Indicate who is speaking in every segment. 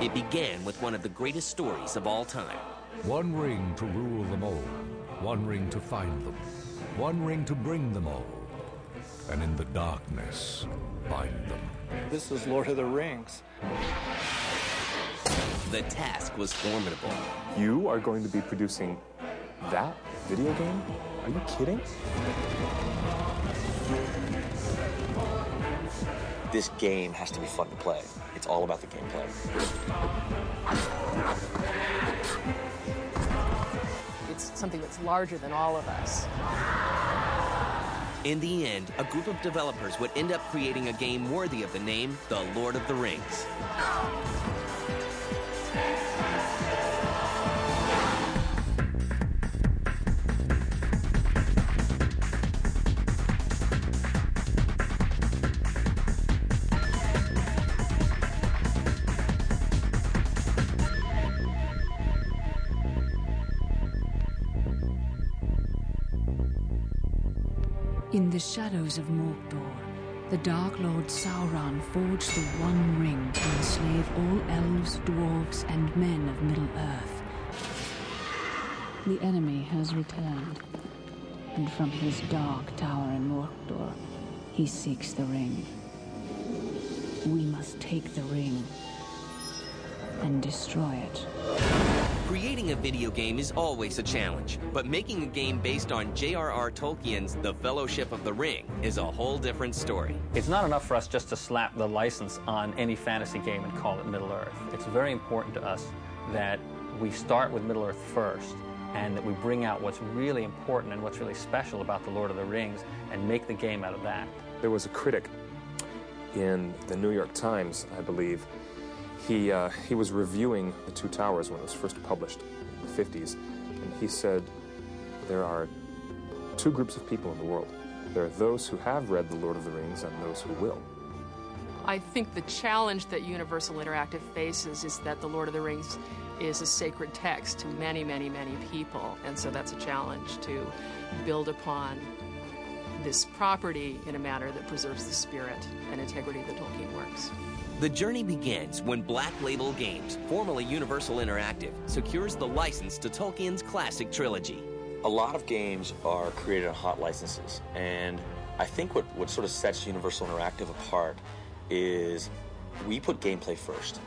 Speaker 1: It began with one of the greatest stories of all time.
Speaker 2: One ring to rule them all, one ring to find them, one ring to bring them all, and in the darkness, bind them.
Speaker 3: This is Lord of the Rings.
Speaker 1: The task was formidable.
Speaker 4: You are going to be producing that video game? Are you kidding?
Speaker 5: This game has to be fun to play. It's all about the gameplay.
Speaker 6: It's something that's larger than all of us.
Speaker 1: In the end, a group of developers would end up creating a game worthy of the name The Lord of the Rings.
Speaker 7: In the shadows of Mordor, the Dark Lord Sauron forged the One Ring to enslave all elves, dwarves, and men of Middle-earth. The enemy has returned, and from his dark tower in Mordor, he seeks the ring. We must take the ring and destroy it.
Speaker 1: Creating a video game is always a challenge, but making a game based on J.R.R. Tolkien's The Fellowship of the Ring is a whole different story.
Speaker 8: It's not enough for us just to slap the license on any fantasy game and call it Middle-earth. It's very important to us that we start with Middle-earth first, and that we bring out what's really important and what's really special about The Lord of the Rings and make the game out of that.
Speaker 4: There was a critic in the New York Times, I believe. He was reviewing The Two Towers when it was first published in the 50s, and he said there are two groups of people in the world. There are those who have read The Lord of the Rings and those who will.
Speaker 6: I think the challenge that Universal Interactive faces is that The Lord of the Rings is a sacred text to many, many, many people, and so that's a challenge to build upon this property in a manner that preserves the spirit and integrity of the Tolkien works.
Speaker 1: The journey begins when Black Label Games, formerly Universal Interactive, secures the license to Tolkien's classic trilogy.
Speaker 5: A lot of games are created on hot licenses, and I think what sort of sets Universal Interactive apart is we put gameplay first.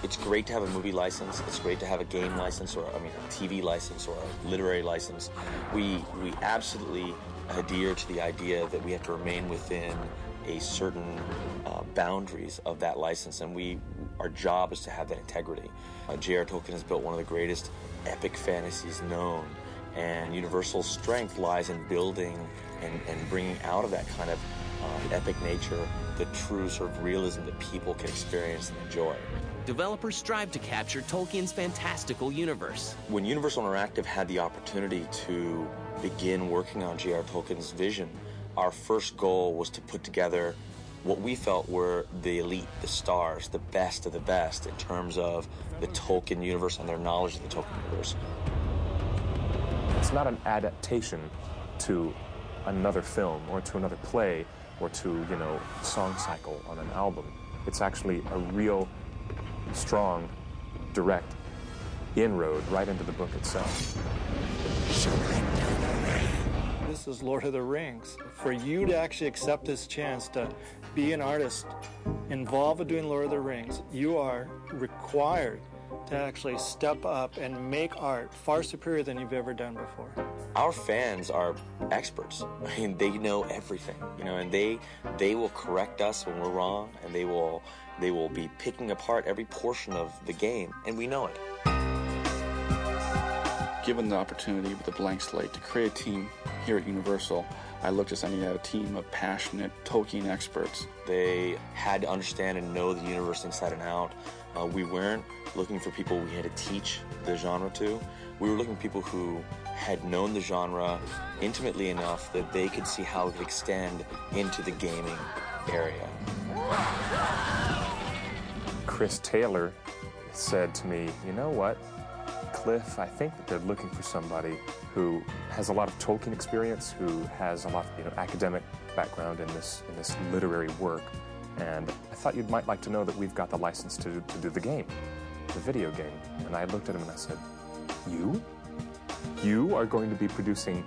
Speaker 5: It's great to have a movie license, it's great to have a game license, or a TV license or a literary license. We absolutely adhere to the idea that we have to remain within a certain boundaries of that license, and our job is to have that integrity. J.R.R. Tolkien has built one of the greatest epic fantasies known, and Universal's strength lies in building and bringing out of that kind of epic nature the true sort of realism that people can experience and enjoy.
Speaker 1: Developers strive to capture Tolkien's fantastical universe.
Speaker 5: When Universal Interactive had the opportunity to begin working on J.R.R. Tolkien's vision, our first goal was to put together what we felt were the elite, the stars, the best of the best in terms of the Tolkien universe and their knowledge of the Tolkien universe.
Speaker 4: It's not an adaptation to another film or to another play or to, song cycle on an album. It's actually a real, strong, direct inroad right into the book itself.
Speaker 3: This is Lord of the Rings. For you to actually accept this chance to be an artist involved with doing Lord of the Rings, you are required to actually step up and make art far superior than you've ever done before.
Speaker 5: Our fans are experts. I mean, they know everything, and they will correct us when we're wrong, and they will be picking apart every portion of the game, and we know it.
Speaker 9: Given the opportunity with a blank slate to create a team here at Universal, I looked at sending out a team of passionate Tolkien experts.
Speaker 5: They had to understand and know the universe inside and out. We weren't looking for people we had to teach the genre to. We were looking for people who had known the genre intimately enough that they could see how it could extend into the gaming area.
Speaker 4: Chris Taylor said to me, "You know what, Cliff, I think that they're looking for somebody who has a lot of Tolkien experience, who has a lot of academic background in this literary work, and I thought you might like to know that we've got the license to do the game." the video game. And I looked at him and I said, you? You are going to be producing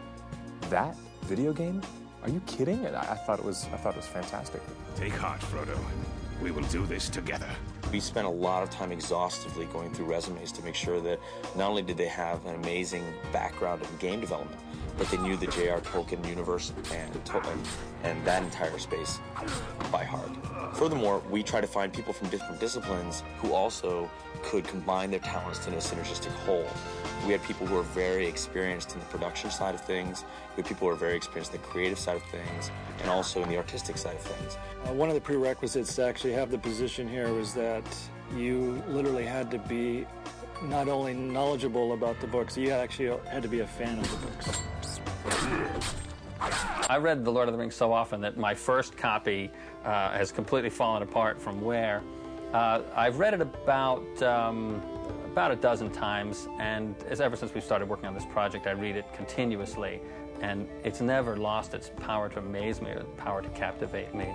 Speaker 4: that video game? Are you kidding? And I thought it was fantastic.
Speaker 10: Take heart, Frodo. We will do this together.
Speaker 5: We spent a lot of time exhaustively going through resumes to make sure that not only did they have an amazing background in game development, but they knew the J.R. Tolkien universe and that entire space by heart. Furthermore, we try to find people from different disciplines who also could combine their talents into a synergistic whole. We had people who were very experienced in the production side of things, we had people who were very experienced in the creative side of things, and also in the artistic side of things.
Speaker 3: One of the prerequisites to actually have the position here was that you literally had to be not only knowledgeable about the books, you actually had to be a fan of the books.
Speaker 8: I read The Lord of the Rings so often that my first copy has completely fallen apart from where. I've read it about a dozen times, and ever since we started working on this project, I read it continuously, and it's never lost its power to amaze me or the power to captivate me.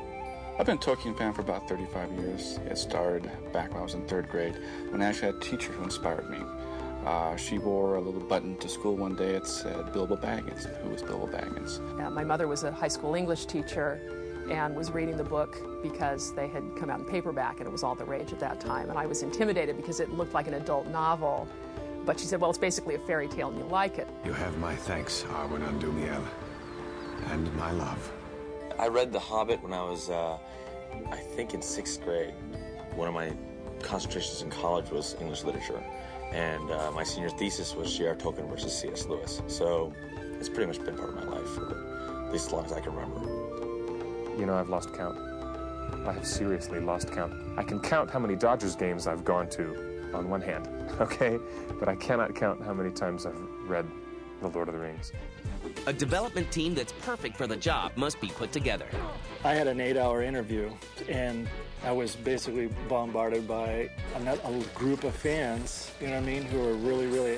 Speaker 9: I've been a Tolkien fan for about 35 years. It started back when I was in 3rd grade, when I actually had a teacher who inspired me. She wore a little button to school one day. It said Bilbo Baggins. Who was Bilbo Baggins?
Speaker 6: My mother was a high school English teacher and was reading the book because they had come out in paperback and it was all the rage at that time. And I was intimidated because it looked like an adult novel. But she said, well, it's basically a fairy tale and you like it.
Speaker 10: You have my thanks, Arwen Andumiel, and my love.
Speaker 5: I read The Hobbit when I was, I think in 6th grade. One of my concentrations in college was English literature. And my senior thesis was J.R. Tolkien versus C.S. Lewis. So it's pretty much been part of my life for at least as long as I can remember.
Speaker 4: You know, I've lost count. I have seriously lost count. I can count how many Dodgers games I've gone to on one hand, okay? But I cannot count how many times I've read The Lord of the Rings.
Speaker 1: A development team that's perfect for the job must be put together.
Speaker 3: I had an 8-hour interview, and I was basically bombarded by a group of fans, you know what I mean, who were really, really,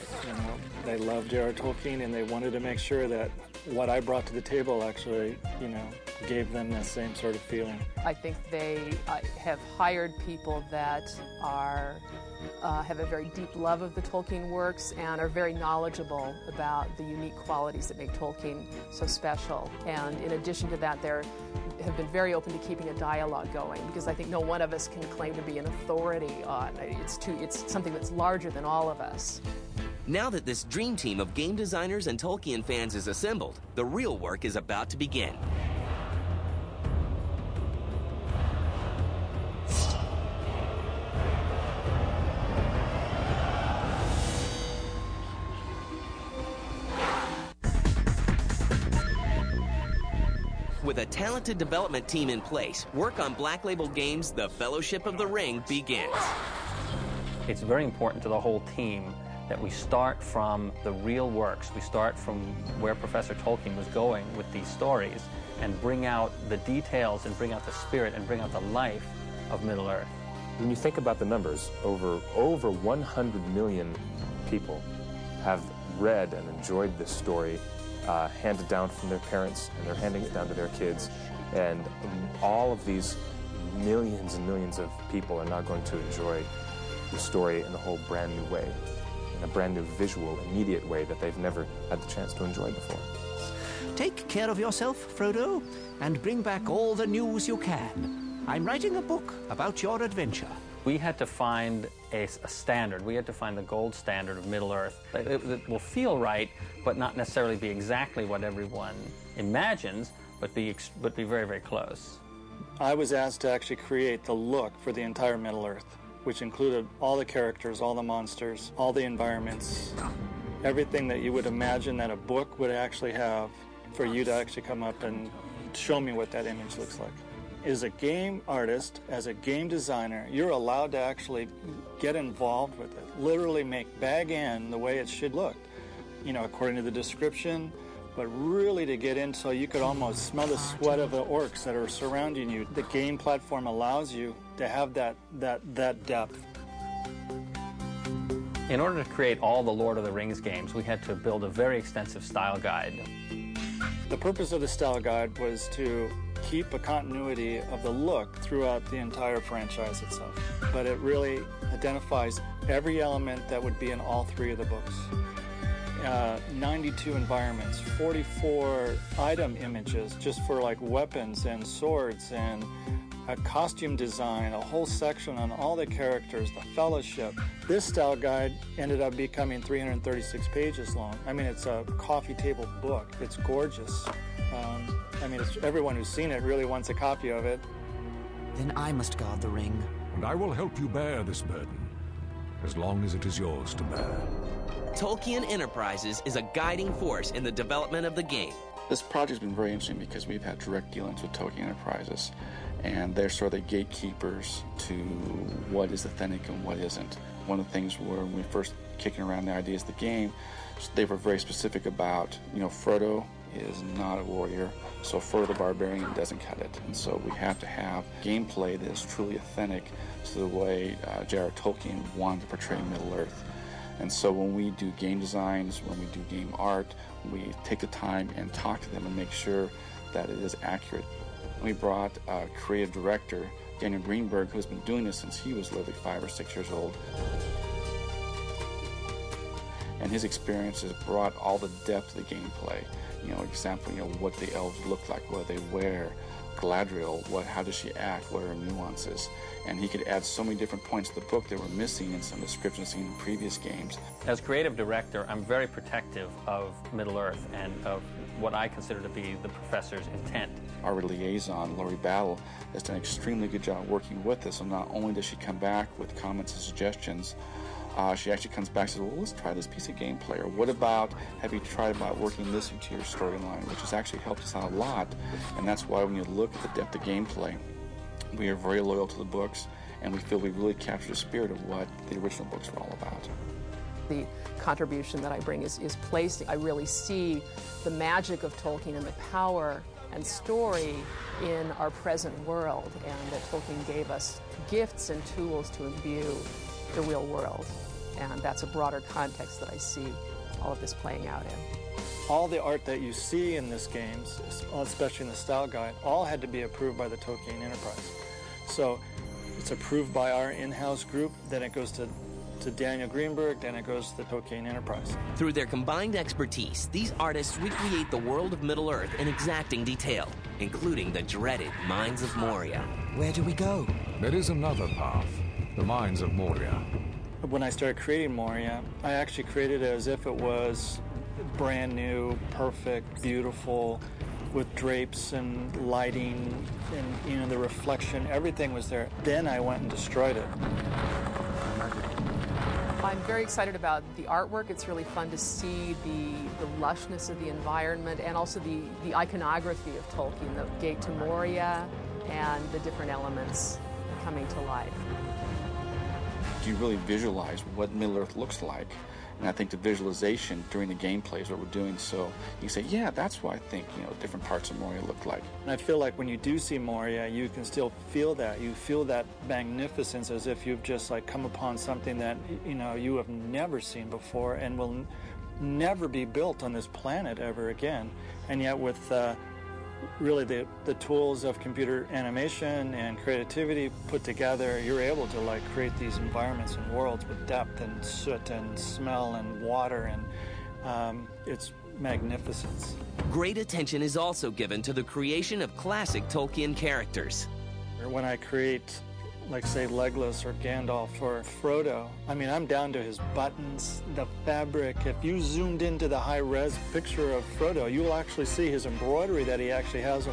Speaker 3: they loved J.R. Tolkien, and they wanted to make sure that what I brought to the table actually, gave them that same sort of feeling.
Speaker 6: I think they have hired people that have a very deep love of the Tolkien works and are very knowledgeable about the unique qualities that make Tolkien so special. And in addition to that, they have been very open to keeping a dialogue going, because I think no one of us can claim to be an authority on it. It's something that's larger than all of us.
Speaker 1: Now that this dream team of game designers and Tolkien fans is assembled, the real work is about to begin. With a talented development team in place, work on Black Label Games' The Fellowship of the Ring begins.
Speaker 8: It's very important to the whole team that we start from the real works. We start from where Professor Tolkien was going with these stories and bring out the details and bring out the spirit and bring out the life of Middle-earth.
Speaker 4: When you think about the numbers, over 100 million people have read and enjoyed this story, handed down from their parents, and they're handing it down to their kids. And all of these millions and millions of people are now going to enjoy the story in a whole brand new way, in a brand new visual, immediate way that they've never had the chance to enjoy before.
Speaker 11: Take care of yourself, Frodo, and bring back all the news you can. I'm writing a book about your adventure.
Speaker 8: We had to find a standard. We had to find the gold standard of Middle-earth. It will feel right, but not necessarily be exactly what everyone imagines, but be very, very close.
Speaker 3: I was asked to actually create the look for the entire Middle-earth, which included all the characters, all the monsters, all the environments, everything that you would imagine that a book would actually have, for you to actually come up and show me what that image looks like. As a game artist, as a game designer, you're allowed to actually get involved with it. Literally make Bag End the way it should look, according to the description, but really to get in so you could almost smell the sweat of the orcs that are surrounding you. The game platform allows you to have that depth.
Speaker 8: In order to create all the Lord of the Rings games, we had to build a very extensive style guide.
Speaker 3: The purpose of the style guide was to keep a continuity of the look throughout the entire franchise itself. But it really identifies every element that would be in all three of the books. 92 environments, 44 item images just for like weapons and swords, and a costume design, a whole section on all the characters, the Fellowship. This style guide ended up becoming 336 pages long. I mean, it's a coffee table book. It's gorgeous. I mean, everyone who's seen it really wants a copy of it.
Speaker 11: Then I must guard the ring.
Speaker 2: And I will help you bear this burden, as long as it is yours to bear.
Speaker 1: Tolkien Enterprises is a guiding force in the development of the game.
Speaker 9: This project's been very interesting because we've had direct dealings with Tolkien Enterprises, and they're sort of the gatekeepers to what is authentic and what isn't. One of the things when we first kicking around the ideas of the game, they were very specific about, Frodo is not a warrior, so Frodo the Barbarian doesn't cut it. And so we have to have gameplay that is truly authentic to the way J.R.R. Tolkien wanted to portray Middle-earth. And so when we do game designs, when we do game art, we take the time and talk to them and make sure that it is accurate. We brought a creative director, Daniel Greenberg, who has been doing this since he was literally 5 or 6 years old. And his experience has brought all the depth of the gameplay. Example, what the elves look like, what they wear, Galadriel, how does she act, what are her nuances. And he could add so many different points to the book that were missing in some descriptions seen in previous games.
Speaker 8: As creative director, I'm very protective of Middle-earth and of what I consider to be the professor's intent.
Speaker 9: Our liaison, Lori Battle, has done an extremely good job working with us, and not only does she come back with comments and suggestions, she actually comes back and says, well, let's try this piece of gameplay, or what about, have you tried about working this into your storyline, which has actually helped us out a lot. And that's why when you look at the depth of gameplay, we are very loyal to the books, and we feel we really capture the spirit of what the original books were all about.
Speaker 6: The contribution that I bring is placed. I really see the magic of Tolkien and the power and story in our present world, and that Tolkien gave us gifts and tools to imbue the real world. And that's a broader context that I see all of this playing out in.
Speaker 3: All the art that you see in this game, especially in the style guide, all had to be approved by the Tolkien Enterprise. So it's approved by our in-house group, then it goes to Daniel Greenberg, then it goes to the Tolkien Enterprise.
Speaker 1: Through their combined expertise, these artists recreate the world of Middle-earth in exacting detail, including the dreaded Mines of Moria.
Speaker 11: Where do we go?
Speaker 2: There is another path, the Mines of Moria.
Speaker 3: When I started creating Moria, I actually created it as if it was brand new, perfect, beautiful, with drapes and lighting and the reflection, everything was there. Then I went and destroyed it.
Speaker 6: I'm very excited about the artwork. It's really fun to see the lushness of the environment and also the iconography of Tolkien, the gate to Moria and the different elements coming to life.
Speaker 9: You really visualize what Middle-earth looks like. And I think the visualization during the gameplay is what we're doing, so you say, yeah, that's what I think, different parts of Moria look like.
Speaker 3: And I feel like when you do see Moria, you can still feel that. You feel that magnificence as if you've just come upon something that, you have never seen before and will never be built on this planet ever again. And yet with really the tools of computer animation and creativity put together, you're able to create these environments and worlds with depth and soot and smell and water, and it's magnificence.
Speaker 1: Great attention is also given to the creation of classic Tolkien characters.
Speaker 3: When I create, say, Legolas or Gandalf or Frodo, I'm down to his buttons, the fabric. If you zoomed into the high-res picture of Frodo, you will actually see his embroidery that he actually has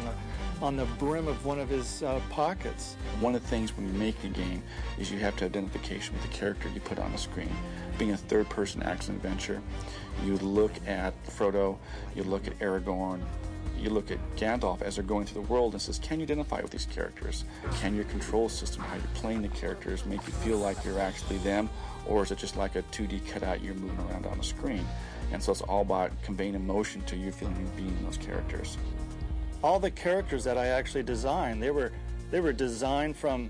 Speaker 3: on the brim of one of his pockets.
Speaker 9: One of the things when you make a game is you have to have identification with the character you put on the screen. Being a third-person action-adventure, you look at Frodo, you look at Aragorn, you look at Gandalf as they're going through the world and says, can you identify with these characters? Can your control system, how you're playing the characters, make you feel like you're actually them? Or is it just like a 2D cutout you're moving around on the screen? And so it's all about conveying emotion to you feeling you being those characters.
Speaker 3: All the characters that I actually designed, they were designed from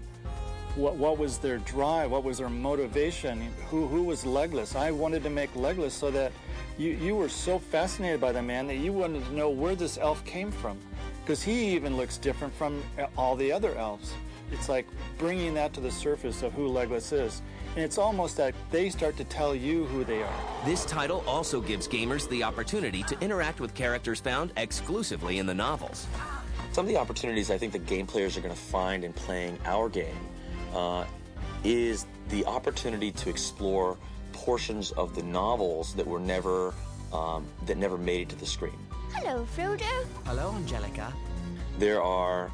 Speaker 3: what was their drive, what was their motivation, who was Legolas. I wanted to make Legolas so that you were so fascinated by the man that you wanted to know where this elf came from, because he even looks different from all the other elves. It's like bringing that to the surface of who Legolas is. And it's almost that they start to tell you who they are.
Speaker 1: This title also gives gamers the opportunity to interact with characters found exclusively in the novels.
Speaker 5: Some of the opportunities I think that game players are going to find in playing our game is the opportunity to explore portions of the novels that were never made it to the screen.
Speaker 12: Hello, Frodo.
Speaker 11: Hello, Angelica.
Speaker 5: There are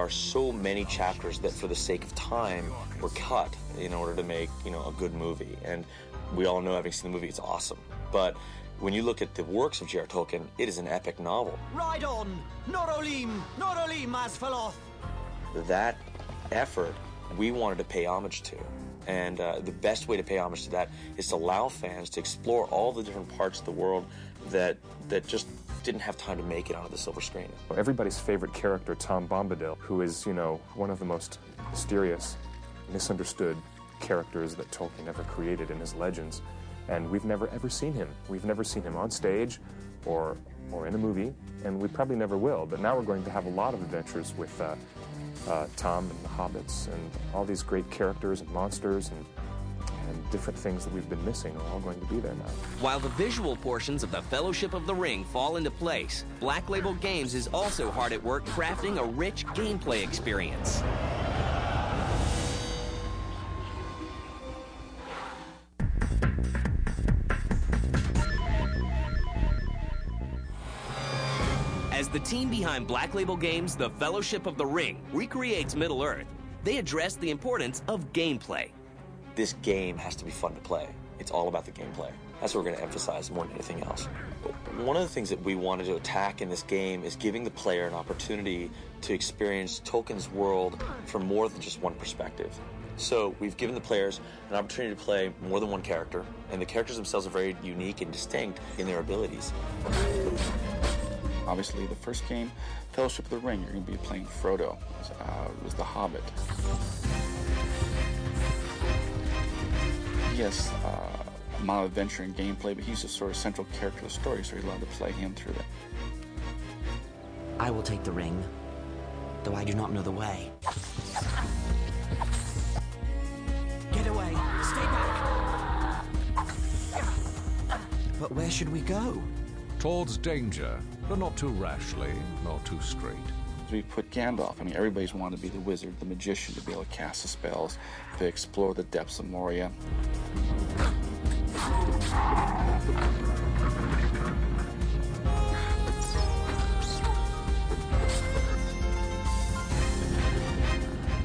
Speaker 5: so many chapters that, for the sake of time, were cut in order to make a good movie. And we all know, having seen the movie, it's awesome. But when you look at the works of J.R. Tolkien, it is an epic novel.
Speaker 11: Ride on, Norolim Asfaloth.
Speaker 5: That effort, we wanted to pay homage to. And the best way to pay homage to that is to allow fans to explore all the different parts of the world that just didn't have time to make it onto the silver screen.
Speaker 4: Everybody's favorite character, Tom Bombadil, who is, one of the most mysterious, misunderstood characters that Tolkien ever created in his legends. And we've never ever seen him. We've never seen him on stage or in a movie, and we probably never will. But now we're going to have a lot of adventures with Tom and the Hobbits and all these great characters and monsters and different things that we've been missing are all going to be there now.
Speaker 1: While the visual portions of the Fellowship of the Ring fall into place, Black Label Games is also hard at work crafting a rich gameplay experience. As the team behind Black Label Games, the Fellowship of the Ring, recreates Middle-earth, they address the importance of gameplay.
Speaker 5: This game has to be fun to play. It's all about the gameplay. That's what we're going to emphasize more than anything else. But one of the things that we wanted to attack in this game is giving the player an opportunity to experience Tolkien's world from more than just one perspective. So we've given the players an opportunity to play more than one character, and the characters themselves are very unique and distinct in their abilities.
Speaker 9: Obviously, the first game, Fellowship of the Ring, you're going to be playing Frodo, was the Hobbit. Yes, a amount of adventure and gameplay, but he's the sort of central character of the story, so you're allowed to play him through it.
Speaker 11: I will take the ring, though I do not know the way. Get away! Stay back! But where should we go?
Speaker 2: Towards danger, but not too rashly, nor too straight.
Speaker 9: We put Gandalf. I mean, everybody's wanted to be the wizard, the magician, to be able to cast the spells, to explore the depths of Moria.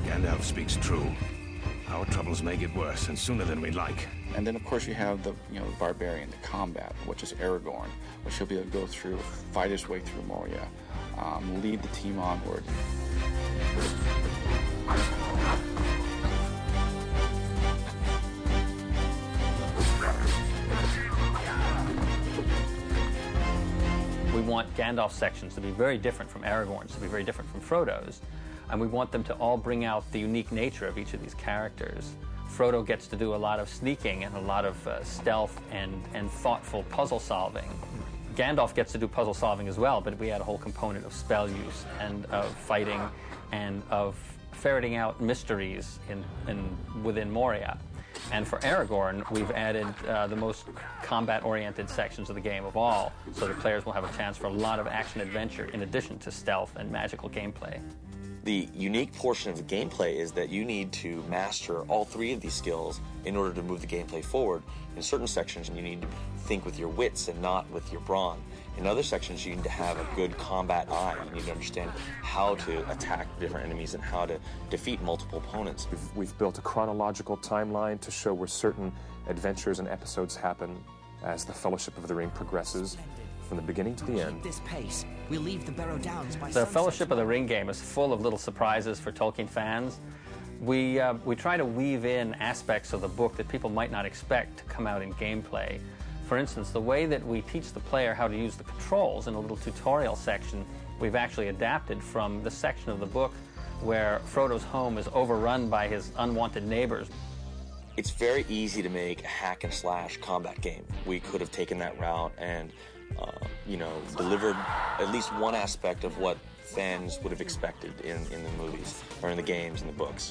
Speaker 10: Gandalf speaks true. Our troubles may get worse, and sooner than we'd like.
Speaker 9: And then, of course, you have the barbarian, the combat, which is Aragorn, which he'll be able to go through, fight his way through Moria, lead the team onward.
Speaker 8: We want Gandalf's sections to be very different from Aragorn's, to be very different from Frodo's, and we want them to all bring out the unique nature of each of these characters. Frodo gets to do a lot of sneaking and a lot of stealth and thoughtful puzzle solving. Gandalf gets to do puzzle solving as well, but we add a whole component of spell use and of fighting and of ferreting out mysteries within Moria. And for Aragorn, we've added the most combat-oriented sections of the game of all, so the players will have a chance for a lot of action-adventure in addition to stealth and magical gameplay.
Speaker 5: The unique portion of the gameplay is that you need to master all three of these skills in order to move the gameplay forward. In certain sections, you need to think with your wits and not with your brawn. In other sections, you need to have a good combat eye. You need to understand how to attack different enemies and how to defeat multiple opponents.
Speaker 4: We've built a chronological timeline to show where certain adventures and episodes happen as the Fellowship of the Ring progresses from the beginning to the end.
Speaker 11: This pace, we'll leave the Barrow Downs by
Speaker 8: The
Speaker 11: sunset.
Speaker 8: Fellowship of the Ring game is full of little surprises for Tolkien fans. We try to weave in aspects of the book that people might not expect to come out in gameplay. For instance, the way that we teach the player how to use the controls in a little tutorial section, we've actually adapted from the section of the book where Frodo's home is overrun by his unwanted neighbors.
Speaker 5: It's very easy to make a hack and slash combat game. We could have taken that route and delivered at least one aspect of what fans would have expected in the movies, or in the games, and the books.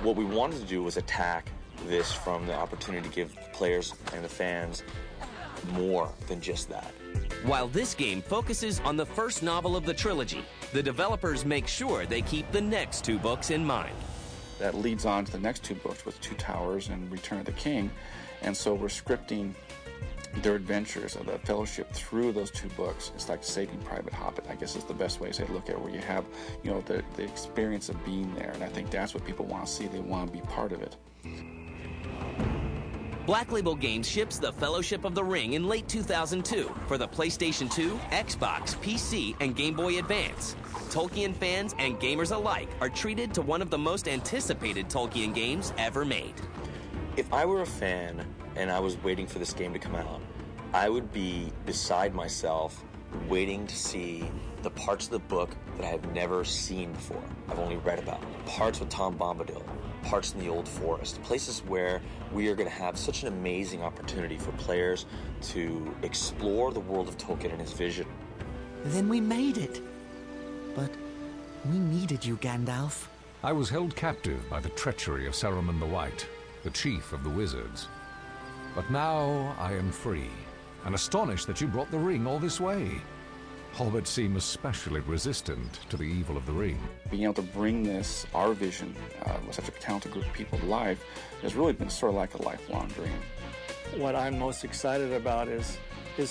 Speaker 5: What we wanted to do was attack this from the opportunity to give the players and the fans more than just that.
Speaker 1: While this game focuses on the first novel of the trilogy, the developers make sure they keep the next 2 books in mind.
Speaker 9: That leads on to the next 2 books with Two Towers and Return of the King, and so we're scripting their adventures of the Fellowship through those 2 books. It's like Saving Private Hobbit, I guess is the best way to look at it, where you have, you know, the experience of being there, and I think that's what people want to see. They want to be part of it.
Speaker 1: Black Label Games ships The Fellowship of the Ring in late 2002 for the PlayStation 2, Xbox, PC, and Game Boy Advance. Tolkien fans and gamers alike are treated to one of the most anticipated Tolkien games ever made.
Speaker 5: If I were a fan and I was waiting for this game to come out, I would be beside myself waiting to see the parts of the book that I have never seen before. I've only read about. Parts with Tom Bombadil, parts in the Old Forest, places where we are going to have such an amazing opportunity for players to explore the world of Tolkien and his vision.
Speaker 11: Then we made it. But we needed you, Gandalf.
Speaker 2: I was held captive by the treachery of Saruman the White, the chief of the wizards. But now I am free, and astonished that you brought the ring all this way. Hobbits seem especially resistant to the evil of the ring.
Speaker 9: Being able to bring this, our vision, with such a talented group of people to life, has really been sort of like a lifelong dream.
Speaker 3: What I'm most excited about is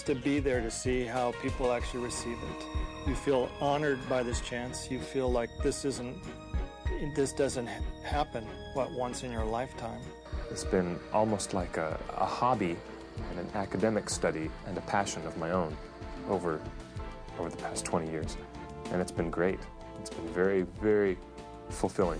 Speaker 3: to be there to see how people actually receive it. You feel honored by this chance. You feel like this doesn't happen, once in your lifetime.
Speaker 4: It's been almost like a hobby and an academic study and a passion of my own over the past 20 years. And it's been great. It's been very, very fulfilling.